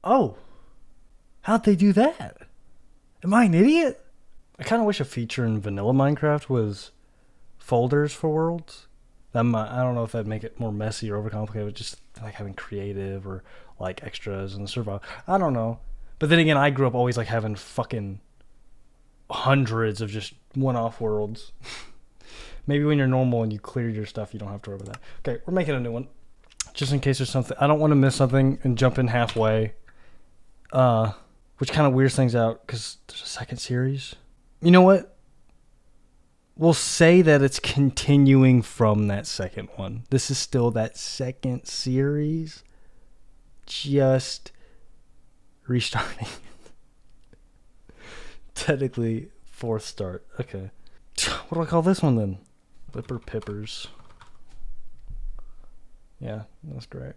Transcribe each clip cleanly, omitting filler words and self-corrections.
Oh, how'd they do that? Am I an idiot? I kind of wish a feature in vanilla Minecraft was folders for worlds. I don't know if that'd make it more messy or overcomplicated, just like having creative or like extras and survival. I don't know. But then again, I grew up always like having fucking hundreds of just one-off worlds. Maybe when you're normal and you clear your stuff, you don't have to worry about that. Okay, we're making a new one. Just in case there's something. I don't want to miss something and jump in halfway. Which kind of weirds things out because there's a second series. You know what? We'll say that it's continuing from that second one. This is still that second series. Just restarting. Technically, fourth start. Okay. What do I call this one then? Lipper Pippers. Yeah, that's great.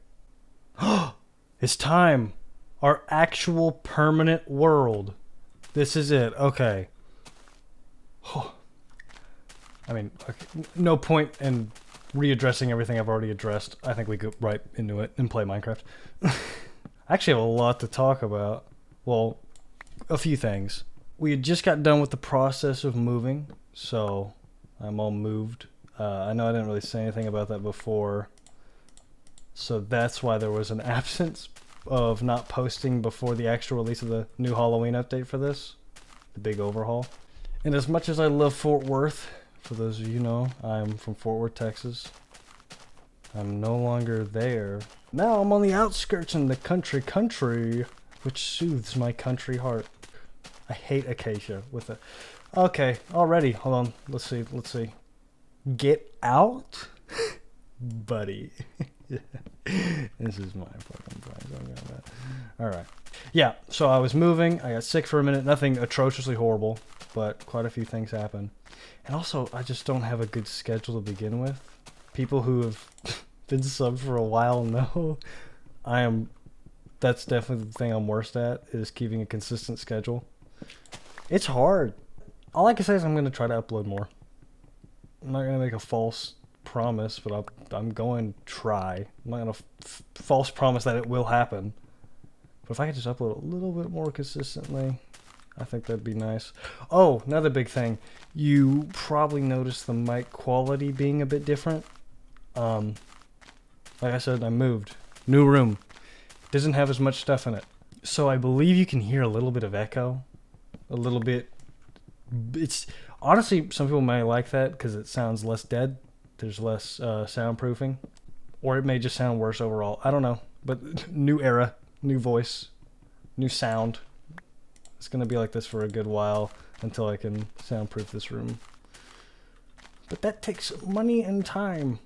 It's time. Our actual permanent world. This is it. Okay. I mean, okay, no point in readdressing everything I've already addressed. I think we go right into it and play Minecraft. I actually have a lot to talk about. Well, a few things. We had just got done with the process of moving, so I'm all moved. I know I didn't really say anything about that before, so that's why there was an absence of not posting before the actual release of the new Halloween update for this, the big overhaul. And as much as I love Fort Worth, for those of you who know, I'm from Fort Worth, Texas. I'm no longer there. Now I'm on the outskirts in the country, which soothes my country heart. I hate Acacia with it. Okay, already. Hold on. Let's see. Get out? Buddy. This is my fucking place. Alright. Yeah, so I was moving. I got sick for a minute. Nothing atrociously horrible, but quite a few things happened. And also, I just don't have a good schedule to begin with. People who have been subbed for a while know that's definitely the thing I'm worst at, is keeping a consistent schedule. It's hard. All I can say is I'm going to try to upload more. I'm not going to make a false promise, but I'm going to try. I'm not going to false promise that it will happen. But if I could just upload a little bit more consistently, I think that'd be nice. Oh, another big thing. You probably noticed the mic quality being a bit different. Like I said, I moved. New room. Doesn't have as much stuff in it. So I believe you can hear a little bit of echo. A little bit. It's honestly, some people may like that because it sounds less dead. There's less soundproofing. Or it may just sound worse overall. I don't know. But new era, new voice, new sound. It's going to be like this for a good while until I can soundproof this room. But that takes money and time.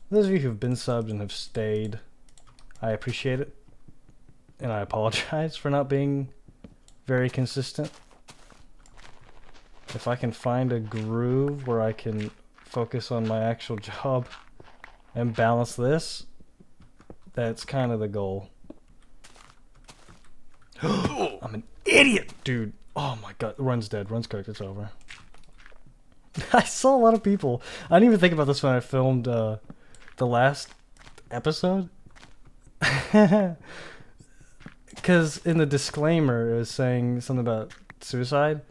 Those of you who have been subbed and have stayed, I appreciate it. And I apologize for not being very consistent. If I can find a groove where I can focus on my actual job and balance this, that's kind of the goal. I'm an idiot, dude. Oh my god. Run's dead. Run's cooked. It's over. I saw a lot of people. I didn't even think about this when I filmed the last episode. Because in the disclaimer, it was saying something about suicide.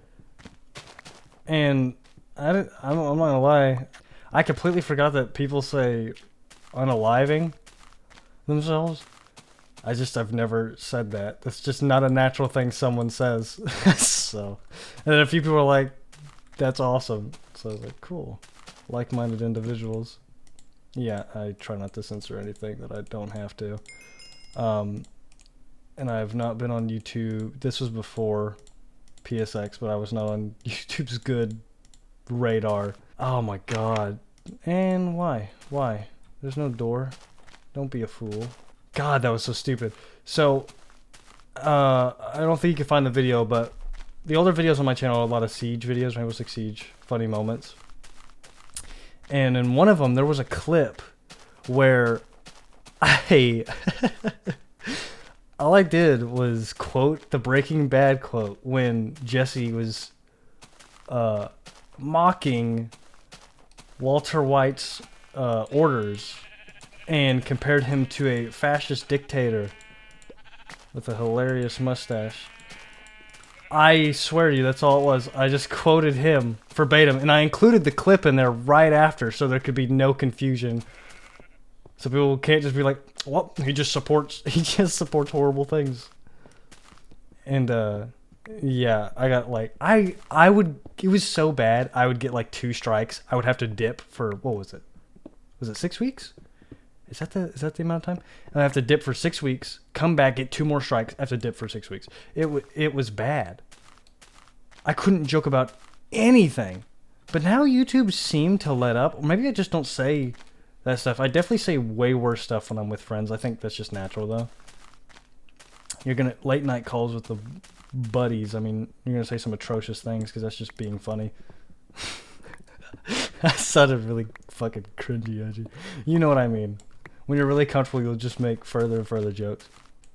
And I'm not gonna lie, I completely forgot that people say unaliving themselves. I've never said that. That's just not a natural thing someone says. So, and then a few people are like, that's awesome. So I was like, cool. Like-minded individuals. Yeah, I try not to censor anything that I don't have to. And I've not been on YouTube. This was before PSX, but I was not on YouTube's good radar. Oh my god. And why? Why? There's no door. Don't be a fool. God, that was so stupid. So, I don't think you can find the video, but the older videos on my channel are a lot of Siege videos, Rainbow Six Siege, funny moments. And in one of them, there was a clip where all I did was quote the Breaking Bad quote when Jesse was mocking Walter White's orders and compared him to a fascist dictator. with a hilarious mustache. I swear to you, that's all it was. I just quoted him verbatim, and I included the clip in there right after, so there could be no confusion. So people can't just be like, "Well, he just supports horrible things." And yeah, I got like I would. It was so bad. I would get like 2 strikes. I would have to dip for what was it? Was it 6 weeks? Is that the amount of time? And I have to dip for 6 weeks, come back, get 2 more strikes, I have to dip for 6 weeks. It was bad. I couldn't joke about anything. But now YouTube seemed to let up. Or maybe I just don't say that stuff. I definitely say way worse stuff when I'm with friends. I think that's just natural though. You're gonna late night calls with the buddies. I mean, you're gonna say some atrocious things because that's just being funny. That sounded really fucking cringy, edgy. You know what I mean. When you're really comfortable, you'll just make further and further jokes.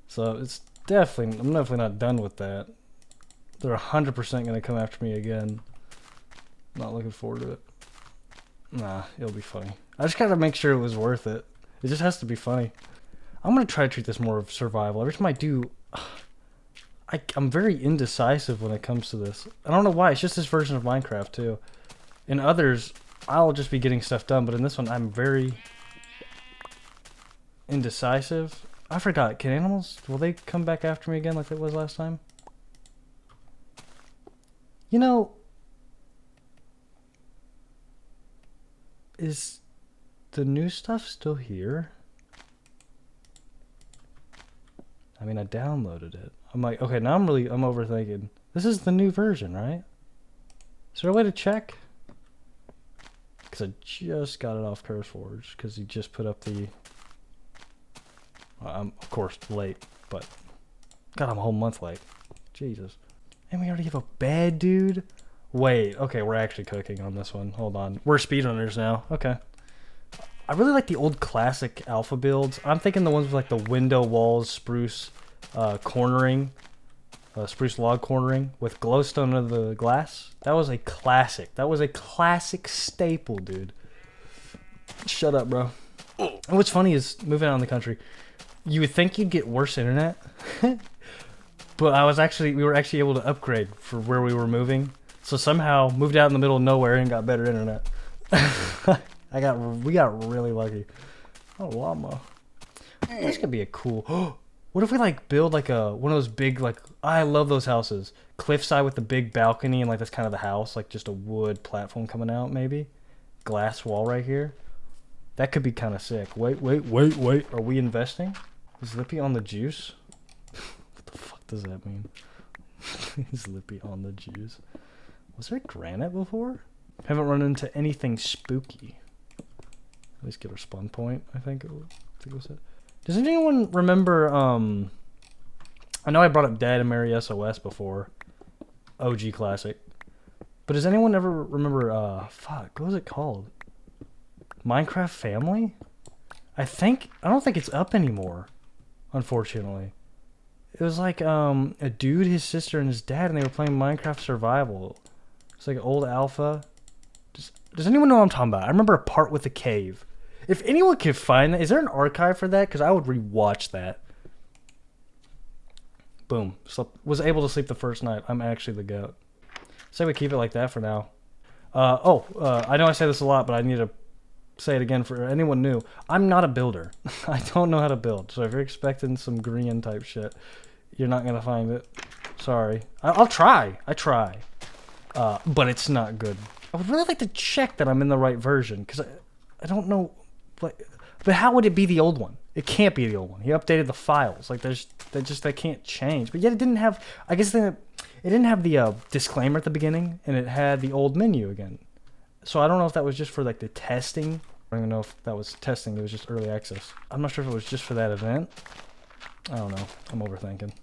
So it's definitely, I'm definitely not done with that. They're 100% going to come after me again. Not looking forward to it. Nah, it'll be funny. I just got to make sure it was worth it. It just has to be funny. I'm going to try to treat this more of survival. Every time I do, I'm very indecisive when it comes to this. I don't know why. It's just this version of Minecraft, too. In others, I'll just be getting stuff done. But in this one, I'm very indecisive. I forgot. Can animals, will they come back after me again like it was last time? You know, is the new stuff still here? I mean, I downloaded it. I'm like, okay, now I'm overthinking. This is the new version, right? Is there a way to check? Because I just got it off CurseForge because he just put up the... I'm, of course, late, but... God, I'm a whole month late. Jesus. And we already have a bed, dude? Wait, okay, we're actually cooking on this one. Hold on. We're speedrunners now. Okay. I really like the old classic alpha builds. I'm thinking the ones with like the window walls, spruce cornering, spruce log cornering with glowstone under the glass. That was a classic. That was a classic staple, dude. Shut up, bro. And what's funny is, moving out in the country, you would think you'd get worse internet. But we were actually able to upgrade for where we were moving. So somehow moved out in the middle of nowhere and got better internet. We got really lucky. Oh, llama. This could be a cool. What if we like build like one of those big like I love those houses. Cliffside with the big balcony and like that's kind of the house, like just a wood platform coming out maybe. Glass wall right here. That could be kind of sick. Wait. Are we investing? Is Lippy on the juice? What the fuck does that mean? Is Lippy on the juice? Was there granite before? Haven't run into anything spooky. At least get our spawn point, I think it was it. Does anyone remember, I know I brought up Dad and Mary SOS before. OG classic. But does anyone ever remember, fuck, what was it called? Minecraft Family? I don't think it's up anymore, unfortunately. It was like, a dude, his sister, and his dad, and they were playing Minecraft Survival. It's like an old alpha. Does anyone know what I'm talking about? I remember a part with a cave. If anyone could find that, is there an archive for that? Because I would rewatch that. Boom. Was able to sleep the first night. I'm actually the goat. Say we keep it like that for now. I know I say this a lot, but I need to say it again for anyone new. I'm not a builder. I don't know how to build. So if you're expecting some green type shit, you're not going to find it. Sorry. I'll try. I try. But it's not good. I would really like to check that I'm in the right version, because I don't know, but how would it be the old one? It can't be the old one. He updated the files. Like they can't change. But yet it didn't have, I guess it didn't have the disclaimer at the beginning, and it had the old menu again. So I don't know if that was just for like the testing. I don't even know if that was testing. It was just early access. I'm not sure if it was just for that event. I don't know. I'm overthinking.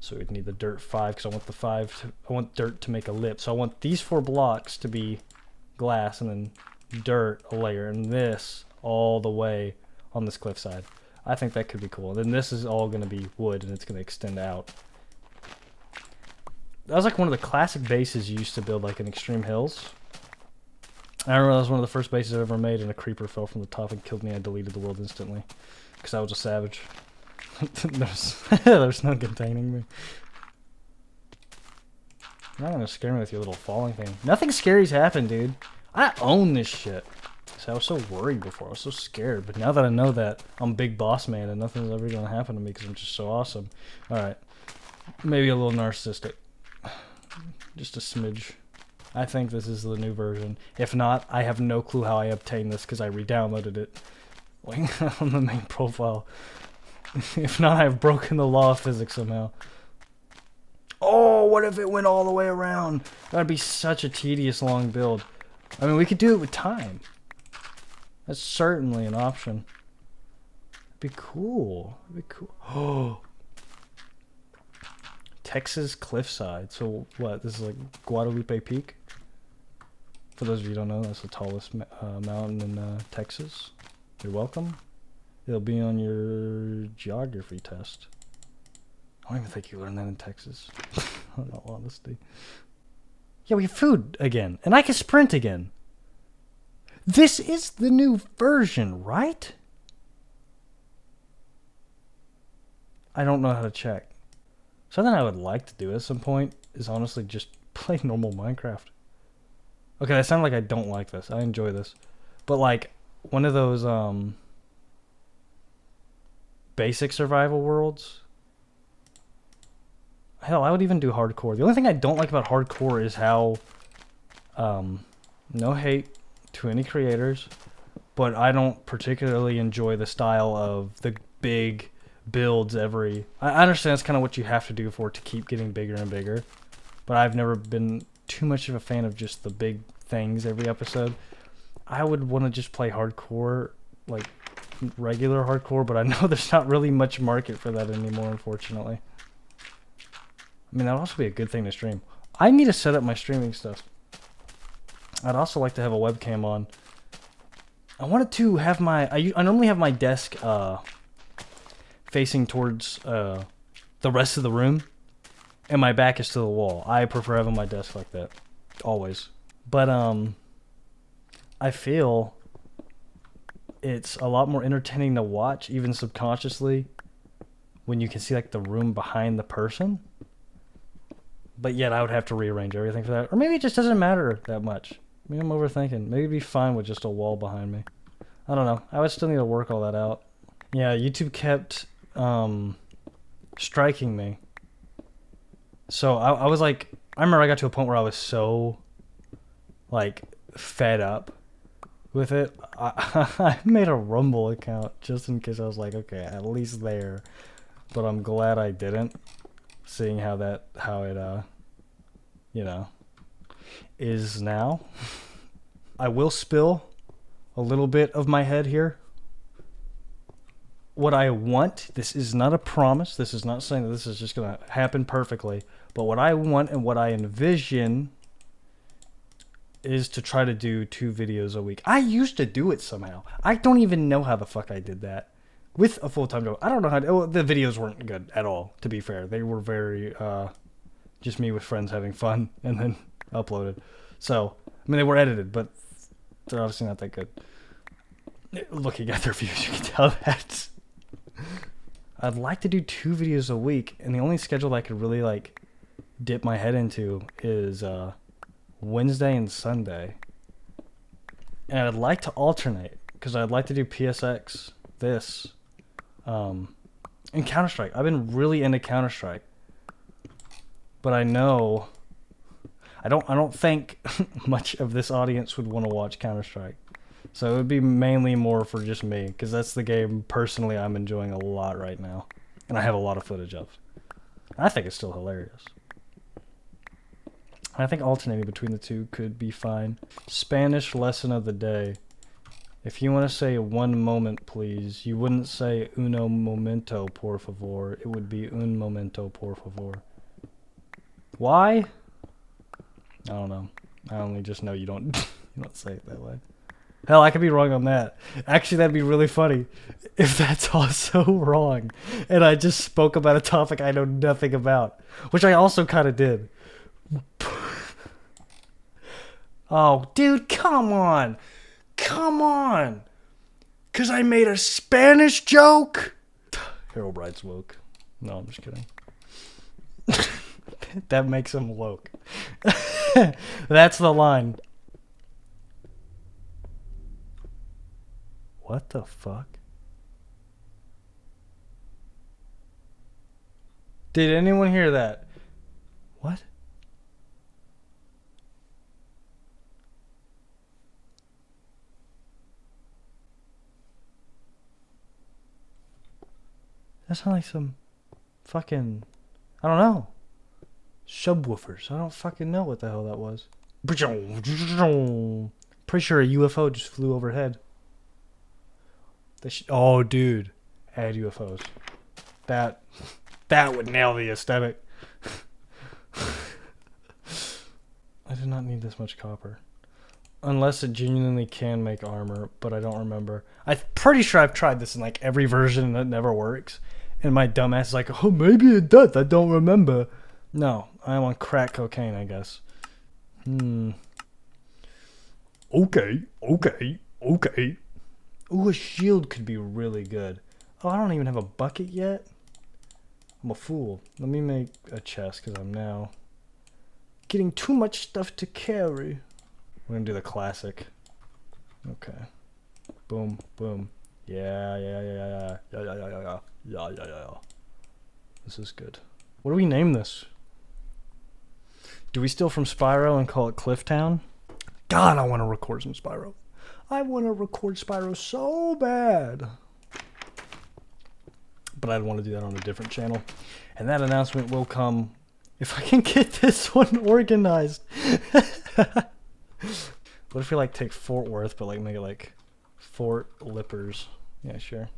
So we'd need the dirt 5 because I want dirt to make a lip. So I want these 4 blocks to be glass and then dirt a layer, and this all the way on this cliffside. I think that could be cool. And then this is all going to be wood and it's going to extend out. That was like one of the classic bases you used to build like in Extreme Hills. I remember that was one of the first bases I ever made, and a creeper fell from the top and killed me. I deleted the world instantly because I was a savage. There's no containing me. You're not gonna scare me with your little falling thing. Nothing scary's happened, dude. I own this shit. See, I was so worried before. I was so scared. But now that I know that, I'm big boss man and nothing's ever gonna happen to me because I'm just so awesome. Alright. Maybe a little narcissistic. Just a smidge. I think this is the new version. If not, I have no clue how I obtained this because I re-downloaded it. Like, on the main profile. If not, I've broken the law of physics somehow. Oh, what if it went all the way around? That'd be such a tedious long build. I mean, we could do it with time. That's certainly an option. It'd be cool. It'd be cool. Oh. Texas cliffside. So what? This is like Guadalupe Peak? For those of you who don't know, that's the tallest mountain in Texas. You're welcome. It'll be on your geography test. I don't even think you learned that in Texas. In all honesty. Yeah, we have food again. And I can sprint again. This is the new version, right? I don't know how to check. Something I would like to do at some point is honestly just play normal Minecraft. Okay, that sounds like I don't like this. I enjoy this. But like, one of those basic survival worlds. Hell, I would even do hardcore. The only thing I don't like about hardcore is how, no hate to any creators, but I don't particularly enjoy the style of the big builds every... I understand that's kind of what you have to do for it to keep getting bigger and bigger, but I've never been too much of a fan of just the big things every episode. I would want to just play hardcore, like regular hardcore, but I know there's not really much market for that anymore, unfortunately. I mean, that would also be a good thing to stream. I need to set up my streaming stuff. I'd also like to have a webcam on. I wanted to have my... I normally have my desk facing towards the rest of the room, and my back is to the wall. I prefer having my desk like that. Always. But, I feel it's a lot more entertaining to watch, even subconsciously, when you can see, like, the room behind the person. But yet I would have to rearrange everything for that. Or maybe it just doesn't matter that much. Maybe I'm overthinking. Maybe it'd be fine with just a wall behind me. I don't know. I would still need to work all that out. Yeah, YouTube kept striking me. So I was like... I remember I got to a point where I was so, like, fed up with it. I made a Rumble account just in case. I was like, okay, at least there. But I'm glad I didn't. Seeing how it, you know, is now. I will spill a little bit of my head here. What I want, this is not a promise. This is not saying that this is just going to happen perfectly. But what I want and what I envision is to try to do 2 videos a week. I used to do it somehow. I don't even know how the fuck I did that. With a full-time job. I don't know how to... the videos weren't good at all, to be fair. They were very, just me with friends having fun and then uploaded. So, I mean, they were edited, but they're obviously not that good. Looking at their views, you can tell that. I'd like to do 2 videos a week, and the only schedule I could really, like, dip my head into is, Wednesday and Sunday. And I'd like to alternate, because I'd like to do PSX, this... and Counter-Strike. I've been really into Counter-Strike. But I know I don't think much of this audience would want to watch Counter-Strike. So it would be mainly more for just me, because that's the game personally I'm enjoying a lot right now. And I have a lot of footage of. I think it's still hilarious. I think alternating between the two could be fine. Spanish lesson of the day. If you want to say 1 moment, please, you wouldn't say uno momento, por favor. It would be un momento, por favor. Why? I don't know. I only just know you don't you don't say it that way. Hell, I could be wrong on that. Actually, that'd be really funny if that's also wrong. And I just spoke about a topic I know nothing about, which I also kind of did. Oh, dude, come on. Come on. 'Cause I made a Spanish joke? Herobrine's woke. No, I'm just kidding. That makes him woke. That's the line. What the fuck? Did anyone hear that? What? That sounds like some fucking, I don't know, subwoofers. I don't fucking know what the hell that was. Pretty sure a UFO just flew overhead. Oh, dude, add UFOs. That would nail the aesthetic. I did not need this much copper. Unless it genuinely can make armor, but I don't remember. I'm pretty sure I've tried this in like every version and it never works. And my dumbass is like, oh, maybe it does. I don't remember. No, I'm on crack cocaine, I guess. Okay. Ooh, a shield could be really good. Oh, I don't even have a bucket yet. I'm a fool. Let me make a chest because I'm now getting too much stuff to carry. We're gonna do the classic. Okay. Boom, boom. Yeah. This is good. What do we name this? Do we steal from Spyro and call it Clifftown? God, I want to record some Spyro. I want to record Spyro so bad. But I'd want to do that on a different channel. And that announcement will come if I can get this one organized. What if we like take Fort Worth but like make it like Fort Lippers? Yeah, sure.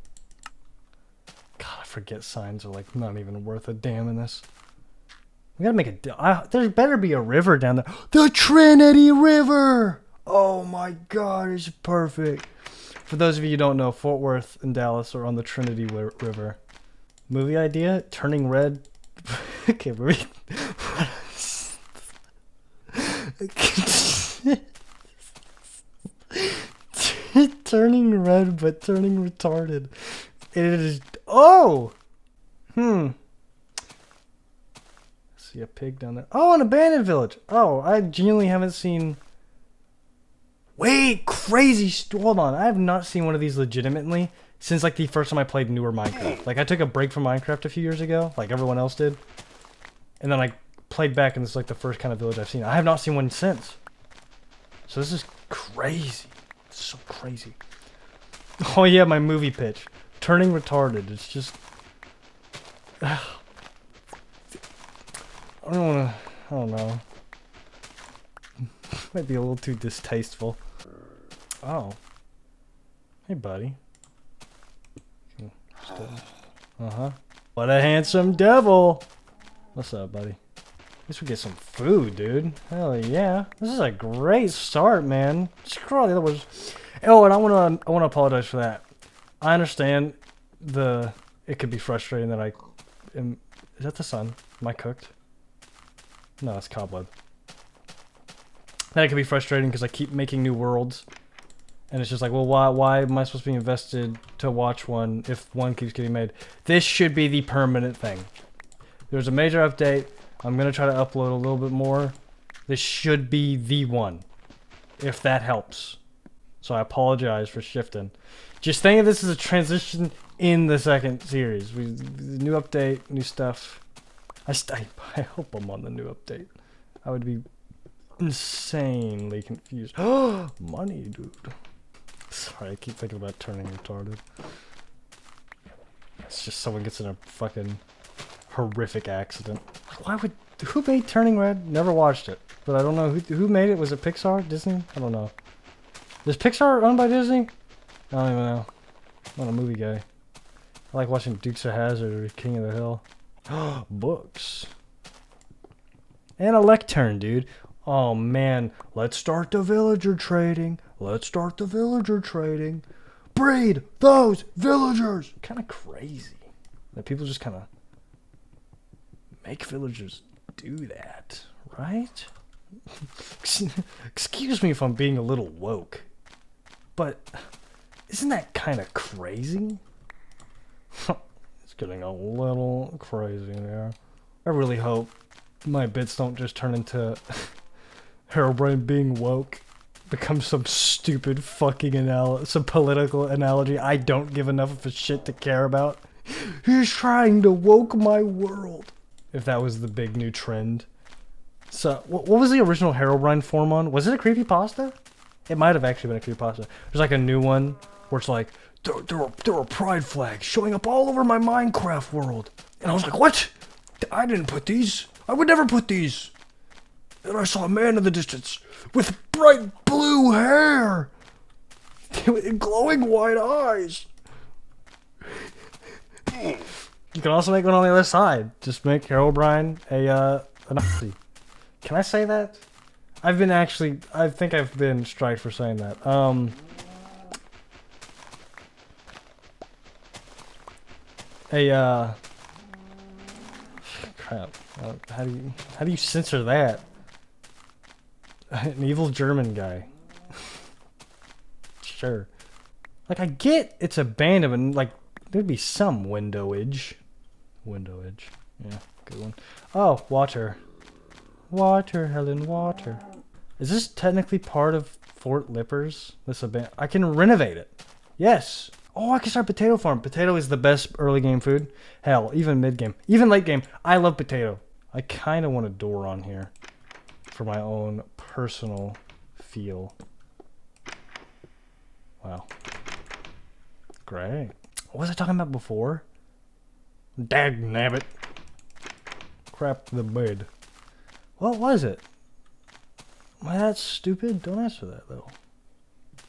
God, I forget signs are like not even worth a damn in this. We gotta make a... there better be a river down there. The Trinity River! Oh my god, it's perfect. For those of you who don't know, Fort Worth and Dallas are on the Trinity River. Movie idea? Turning red. Okay, movie. Turning red, but turning retarded. It is. Oh! See a pig down there. Oh, an abandoned village. Oh, I genuinely haven't seen. Wait, crazy. Hold on. I have not seen one of these legitimately since like the first time I played newer Minecraft. Like I took a break from Minecraft a few years ago, like everyone else did. And then I played back and this is like the first kind of village I've seen. I have not seen one since. So this is crazy. It's so crazy. Oh yeah, my movie pitch. Turning retarded. It's just... I don't know. Might be a little too distasteful. Oh. Hey, buddy. Uh-huh. What a handsome devil! What's up, buddy? At least we get some food, dude. Hell yeah. This is a great start, man. Screw all the other ones. Oh, and I wanna apologize for that. I understand it could be frustrating that I am... Is that the sun? Am I cooked? No, it's cobweb. That could be frustrating because I keep making new worlds. And it's just like, well, why am I supposed to be invested to watch one if one keeps getting made? This should be the permanent thing. There's a major update. I'm going to try to upload a little bit more. This should be the one. If that helps. So I apologize for shifting. Just think of this as a transition in the second series. New update, new stuff. I hope I'm on the new update. I would be insanely confused. Oh, money, dude. Sorry, I keep thinking about turning retarded. It's just someone gets in a fucking horrific accident. Who made Turning Red? Never watched it, but I don't know who made it. Was it Pixar? Disney? I don't know. Is Pixar owned by Disney? I don't even know. I'm not a movie guy. I like watching Dukes of Hazzard or King of the Hill. Books. And a lectern, dude. Oh man, let's start the villager trading. Let's start the villager trading. Breed those villagers. Kind of crazy that people just kind of make villagers do that, right? Excuse me if I'm being a little woke, but isn't that kind of crazy? It's Getting a little crazy there. I really hope my bits don't just turn into Herobrine being woke. Become some stupid fucking some political analogy I don't give enough of a shit to care about. He's trying to woke my world. If that was the big new trend. So, what was the original Herobrine form on? Was it a creepypasta? It might have actually been a creepypasta. There's like a new one where it's like, there are pride flags showing up all over my Minecraft world. And I was like, what? I didn't put these. I would never put these. And I saw a man in the distance with bright blue hair and glowing white eyes. You can also make one on the other side. Just make Herobrine a Nazi. Can I say that? I think I've been striked for saying that. Crap. How do you censor that? An evil German guy. Sure. Like, I get it's abandoned, like, there'd be some windowage. Windowage. Yeah, good one. Oh, water. Water, Helen, water. Is this technically part of Fort Lippers? This I can renovate it. Yes. Oh, I can start potato farm. Potato is the best early game food. Hell, even mid game. Even late game. I love potato. I kind of want a door on here. For my own personal feel. Wow. Great. What was I talking about before? Dagnabbit. Crap the bed. What was it? Am I that stupid? Don't answer that though.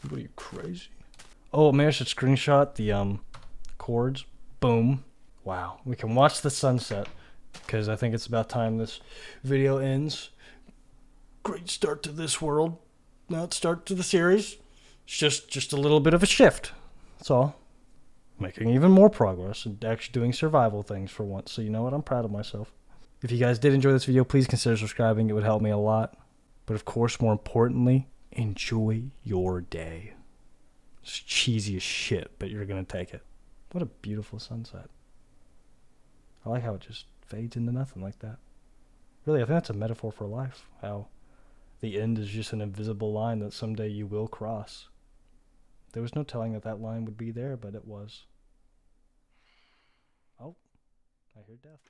What are you, crazy? Oh, maybe I should screenshot the chords. Boom. Wow. We can watch the sunset because I think it's about time this video ends. Great start to this world. Not start to the series. It's just a little bit of a shift. That's all. Making even more progress and actually doing survival things for once. So you know what? I'm proud of myself. If you guys did enjoy this video, please consider subscribing. It would help me a lot. But of course, more importantly, enjoy your day. It's cheesy as shit, but you're going to take it. What a beautiful sunset. I like how it just fades into nothing like that. Really, I think that's a metaphor for life. How the end is just an invisible line that someday you will cross. There was no telling that line would be there, but it was. Oh, I hear death.